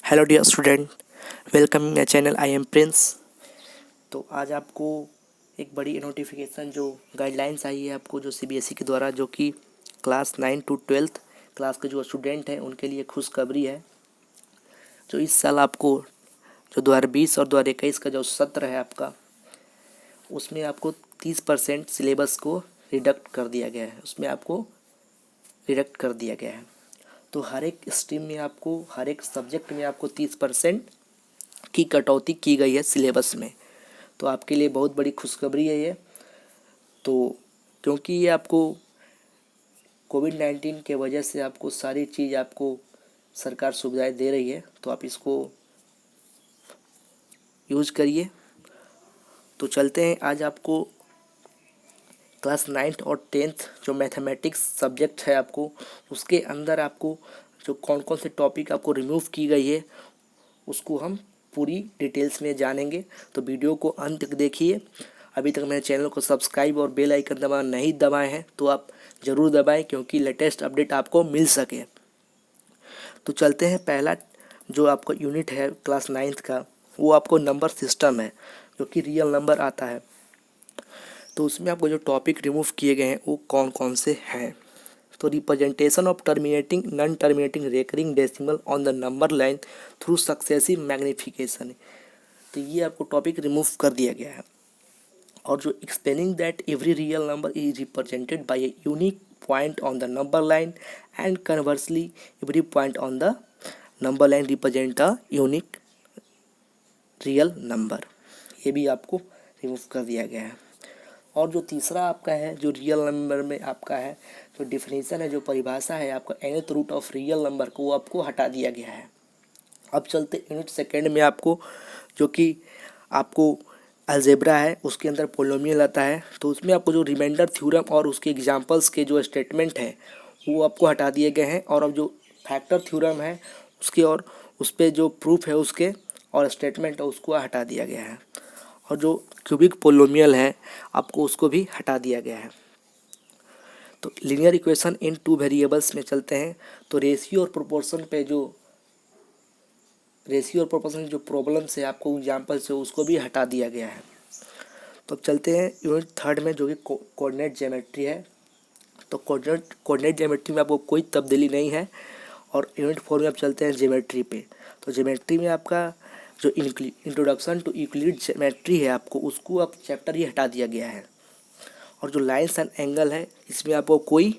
Hello dear student, welcome my channel. I am Prince. तो आज आपको एक बड़ी नोटिफिकेशन जो गाइडलाइंस आई है आपको जो सीबीएसई के द्वारा, जो कि क्लास 9 टू 12 क्लास के जो स्टूडेंट हैं उनके लिए खुशखबरी है। जो इस साल आपको जो 2020 और 2021 का जो सत्र है आपका, उसमें आपको 30% सिलेबस को रिडक्ट कर दिया गया है। उसमें आपको रिडक्ट कर दिया गया है। तो हर एक स्ट्रीम में आपको, हर एक सब्जेक्ट में आपको 30% की कटौती की गई है सिलेबस में। तो आपके लिए बहुत बड़ी खुशखबरी है ये। तो क्योंकि ये आपको कोविड-19 के वजह से आपको सारी चीज़ आपको सरकार सुविधाएं दे रही है, तो आप इसको यूज़ करिए। तो चलते हैं, आज आपको क्लास 9th और 10th जो मैथमेटिक्स सब्जेक्ट है आपको, उसके अंदर आपको जो कौन कौन से टॉपिक आपको रिमूव की गई है उसको हम पूरी डिटेल्स में जानेंगे। तो वीडियो को अंत तक देखिए। अभी तक मेरे चैनल को सब्सक्राइब और बेल आइकन दबाना नहीं दबाए हैं तो आप ज़रूर दबाएं, क्योंकि लेटेस्ट अपडेट आपको मिल सके। तो चलते हैं, पहला जो आपका यूनिट है क्लास 9th का, वो आपको नंबर सिस्टम है, जो कि रियल नंबर आता है। तो उसमें आपको जो टॉपिक रिमूव किए गए हैं वो कौन कौन से हैं। तो representation of terminating non terminating recurring decimal on the number line through successive magnification, तो ये आपको टॉपिक रिमूव कर दिया गया है। और जो explaining that every real number is represented by a unique point on the number line and conversely every point on the number line represent a unique real number, ये भी आपको रिमूव कर दिया गया है। और जो तीसरा आपका है, जो रियल नंबर में आपका है, जो डिफिनीसन है, जो परिभाषा है आपका nth root of real number को, वो आपको हटा दिया गया है। अब चलते यूनिट सेकेंड में आपको, जो कि आपको अलजेब्रा है, उसके अंदर पोलिनोमियल आता है। तो उसमें आपको जो रिमाइंडर थ्योरम और उसके एग्जांपल्स के जो स्टेटमेंट हैं वो आपको हटा दिए गए हैं। और अब जो फैक्टर थ्योरम है उसके और उस पर जो प्रूफ है उसके और स्टेटमेंट है उसको हटा दिया गया है। और जो क्यूबिक पोलिनोमियल है आपको उसको भी हटा दिया गया है। तो linear equation in two variables में चलते हैं। तो रेशियो और प्रोपोर्शन पे जो जो प्रॉब्लम्स है आपको एग्जाम्पल से, उसको भी हटा दिया गया है। तो अब चलते हैं यूनिट थर्ड में, जो कि कोऑर्डिनेट ज्योमेट्री है। तो कोऑर्डिनेट ज्योमेट्री में आपको कोई तब्दीली नहीं है। और यूनिट फोर में आप चलते हैं ज्योमेट्री पे। तो ज्योमेट्री में आपका जो इंट्रोडक्शन टू यूक्लिड ज्योमेट्री है आपको, उसको अब चैप्टर ही हटा दिया गया है। और जो लाइन्स एंड एंगल है इसमें आपको कोई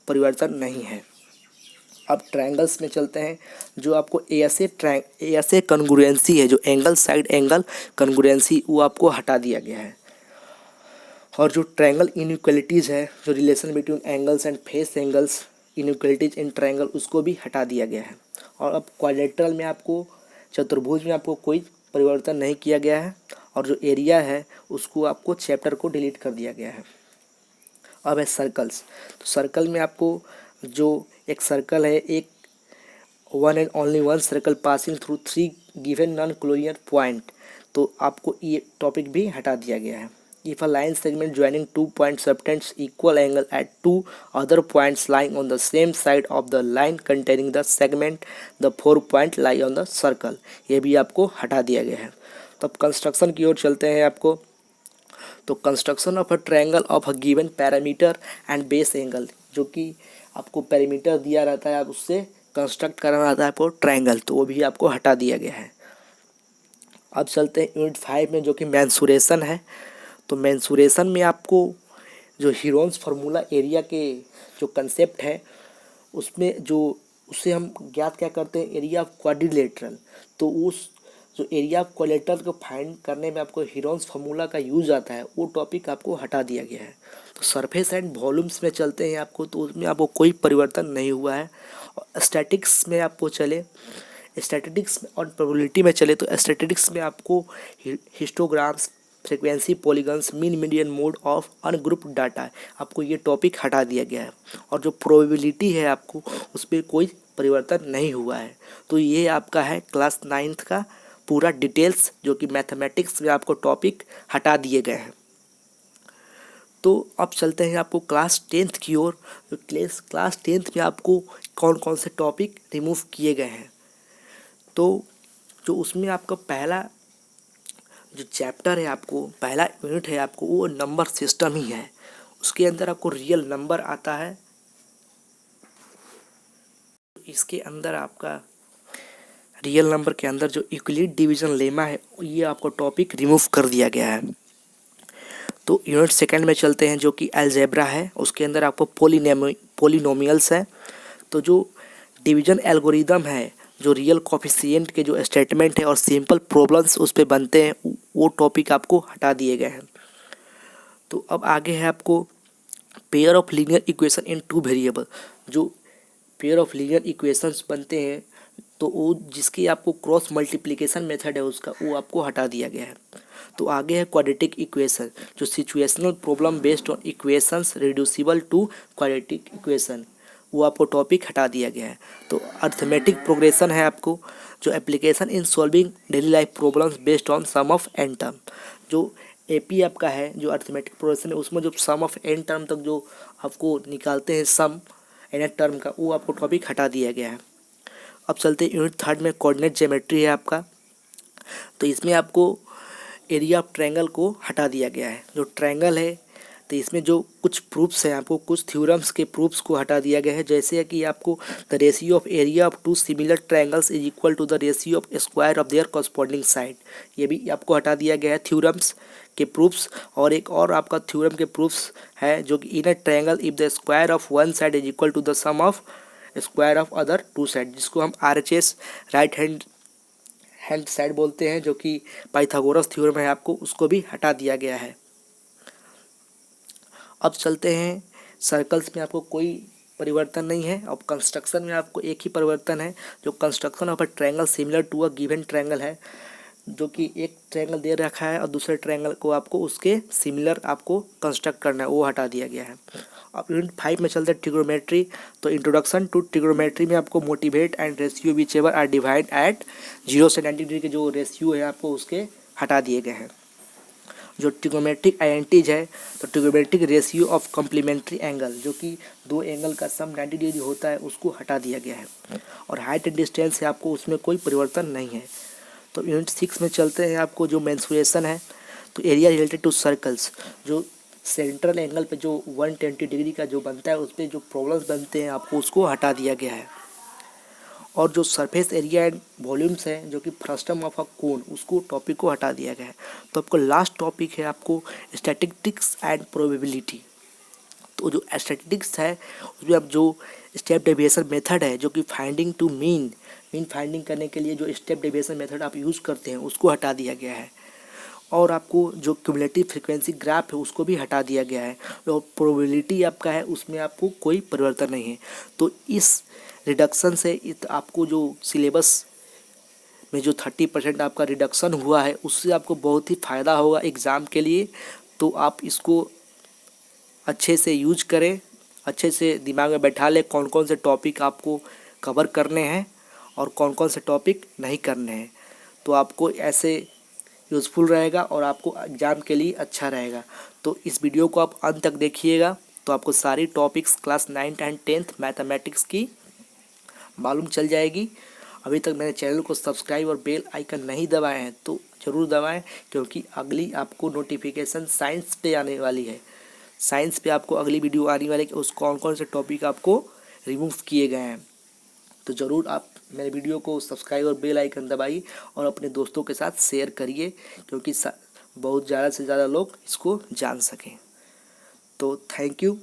परिवर्तन नहीं है। अब ट्रायंगल्स में चलते हैं। जो आपको ए कन्ग्रुएंसी है, जो एंगल साइड एंगल कन्ग्रुएंसी, वो आपको हटा दिया गया है। और जो ट्रायंगल इनइक्वलिटीज़ है, जो relation between angles and face angles inequalities in triangle, उसको भी हटा दिया गया है। और अब क्वाड्रिलेटरल में आपको, चतुर्भुज में आपको कोई परिवर्तन नहीं किया गया है। और जो एरिया है उसको आपको चैप्टर को डिलीट कर दिया गया है। अब है सर्कल्स। तो सर्कल में आपको जो एक सर्कल है, एक one and only one circle passing through three given non closure point, तो आपको ये टॉपिक भी हटा दिया गया है। If a line segment joining two point subtends equal angle at two other points lying on the same side of the line containing the segment, the 4 point lie on the circle, ये भी आपको हटा दिया गया है। तो अब construction की ओर चलते हैं आपको। तो construction of a triangle of a given parameter and base angle, जो कि आपको पैरामीटर दिया रहता है, आप उससे कंस्ट्रक्ट करना रहता है आपको ट्रायंगल, तो वो भी आपको हटा दिया गया है। अब चलते हैं यूनिट 5 में, जो कि मेंसुरेशन है। तो मेंसुरेशन में आपको जो हीरोन्स फार्मूला एरिया के जो कंसेप्ट है, उसमें जो उससे हम ज्ञात क्या करते हैं, एरिया ऑफ क्वाड्रिलेटरल। तो उस जो एरिया ऑफ क्वाड्रिलेटरल को फाइंड करने में आपको हीरोन्स फार्मूला का यूज आता है, वो टॉपिक आपको हटा दिया गया है। तो सरफेस एंड वॉल्यूम्स में चलते हैं आपको, तो उसमें आपको कोई परिवर्तन नहीं हुआ है। और स्टैटिक्स में आपको चले, स्टैटिस्टिक्स और प्रोबेबिलिटी में चले, तो स्टैटिस्टिक्स में आपको histograms, frequency, polygons, mean median mode of ungroup data, आपको ये टॉपिक हटा दिया गया है। और जो प्रोबेबिलिटी है आपको, उस पर कोई परिवर्तन नहीं हुआ है। तो ये आपका है क्लास 9th का पूरा डिटेल्स, जो कि मैथमेटिक्स में आपको टॉपिक हटा दिए गए हैं। तो अब चलते हैं आपको क्लास 10th की ओर। तो क्लास 10th में आपको कौन कौन से टॉपिक रिमूव किए गए हैं। तो जो उसमें आपका पहला जो चैप्टर है, आपको पहला यूनिट है आपको वो नंबर सिस्टम ही है। उसके अंदर आपको रियल नंबर आता है। इसके अंदर आपका रियल नंबर के अंदर जो यूक्लिड डिवीजन लेमा है ये आपको टॉपिक रिमूव कर दिया गया है। तो यूनिट सेकंड में चलते हैं जो कि अलजेब्रा है। उसके अंदर आपको पोलिनोमियल्स है। तो जो डिवीजन एल्गोरिदम है, जो रियल कोफिशिएंट के जो स्टेटमेंट है और सिंपल प्रॉब्लम्स उस पे बनते हैं, वो टॉपिक आपको हटा दिए गए हैं। तो अब आगे है आपको pair of linear equation in two variable. जो पेयर ऑफ लीनियर इक्वेशंस बनते हैं तो वो जिसकी आपको क्रॉस मल्टीप्लिकेशन मेथड है उसका, वो आपको हटा दिया गया है। तो आगे है क्वाड्रेटिक इक्वेशन, जो situational problem based on equations reducible to quadratic equation, वो आपको टॉपिक हटा दिया गया है। तो अर्थमेटिक प्रोग्रेशन है आपको, जो application in solving daily life problems based on sum of n term. जो एपी आपका है, जो अर्थमेटिक प्रोग्रेशन है, उसमें जो सम ऑफ एन टर्म तक जो आपको निकालते हैं सम एन टर्म का, वो आपको टॉपिक हटा दिया गया है। अब चलते हैं यूनिट थर्ड में, कोऑर्डिनेट ज्योमेट्री है आपका। तो इसमें आपको एरिया ऑफ ट्रायंगल को हटा दिया गया है। जो ट्रायंगल है तो इसमें जो कुछ प्रूफ्स हैं, आपको कुछ थ्योरम्स के प्रूफ्स को हटा दिया गया है। जैसे कि आपको the ratio of area of two similar triangles is equal to the ratio of square of their corresponding side, ये भी आपको हटा दिया गया है थ्योरम्स के प्रूफ्स। और एक और आपका थ्योरम के प्रूफ्स है जो कि in a triangle if the square of one side is equal to the sum of square of other two side, जिसको हम RHS राइट हैंड साइड बोलते हैं, जो कि पाइथागोरस थ्योरम है आपको, उसको भी हटा दिया गया है। अब चलते हैं सर्कल्स में, आपको कोई परिवर्तन नहीं है। अब कंस्ट्रक्शन में आपको एक ही परिवर्तन है, जो construction of a triangle similar to a given triangle है, जो कि एक ट्रायंगल दे रखा है और दूसरे ट्रायंगल को आपको उसके सिमिलर आपको कंस्ट्रक्ट करना है, वो हटा दिया गया है। अब यूनिट 5 में चलते हैं ट्रिग्नोमेट्री। तो इंट्रोडक्शन टू ट्रिग्नोमेट्री में आपको motivate and ratio whichever are divide at 0 से 90 डिग्री के जो रेशियो है आपको उसके हटा दिए गए हैं। जो ट्रिग्नोमेट्रिक आइडेंटिटीज है, तो trigonometric ratio of complementary angle, जो कि दो एंगल का सम 90 डिग्री होता है, उसको हटा दिया गया है। और हाइट एंड डिस्टेंस है आपको, उसमें कोई परिवर्तन नहीं है। तो यूनिट 6 में चलते हैं, आपको जो मेंसुरेशन है, तो एरिया रिलेटेड टू सर्कल्स, जो सेंट्रल एंगल पे जो 120 डिग्री का जो बनता है उस पर जो प्रॉब्लम्स बनते हैं आपको उसको हटा दिया गया है। और जो सरफेस एरिया एंड वॉल्यूम्स हैं, जो कि फ्रस्टम ऑफ अ कोन, उसको टॉपिक को हटा दिया गया है। तो आपको लास्ट टॉपिक है आपको स्टैटिस्टिक्स एंड प्रोबेबिलिटी। तो जो स्टैटिस्टिक्स है उसमें आप जो स्टेप डेविएशन मेथड है, जो कि फाइंडिंग टू मीन फाइंडिंग करने के लिए जो स्टेप डेविएशन मेथड आप यूज़ करते हैं, उसको हटा दिया गया है। और आपको जो क्यूमुलेटिव फ्रीक्वेंसी ग्राफ है उसको भी हटा दिया गया है। और प्रोबेबिलिटी आपका है, उसमें आपको कोई परिवर्तन नहीं है। तो इस रिडक्शन से आपको जो सिलेबस में जो 30% आपका रिडक्शन हुआ है, उससे आपको बहुत ही फ़ायदा होगा एग्ज़ाम के लिए। तो आप इसको अच्छे से यूज करें, अच्छे से दिमाग में बैठा लें कौन कौन से टॉपिक आपको कवर करने हैं और कौन कौन से टॉपिक नहीं करने हैं। तो आपको ऐसे यूज़फुल रहेगा और आपको एग्ज़ाम के लिए अच्छा रहेगा। तो इस वीडियो को आप अंत तक देखिएगा, तो आपको सारी topics class 9th and 10th mathematics की मालूम चल जाएगी। अभी तक मेरे चैनल को सब्सक्राइब और बेल आइकन नहीं दबाए हैं तो ज़रूर दबाएं, क्योंकि अगली आपको नोटिफिकेशन साइंस पे आने वाली है। साइंस पे आपको अगली वीडियो आने वाली है कि उस कौन कौन से टॉपिक आपको रिमूव किए गए हैं। तो ज़रूर आप मेरे वीडियो को सब्सक्राइब और बेल आइकन दबाइए और अपने दोस्तों के साथ शेयर करिए, क्योंकि बहुत ज़्यादा से ज़्यादा लोग इसको जान सकें। तो थैंक यू।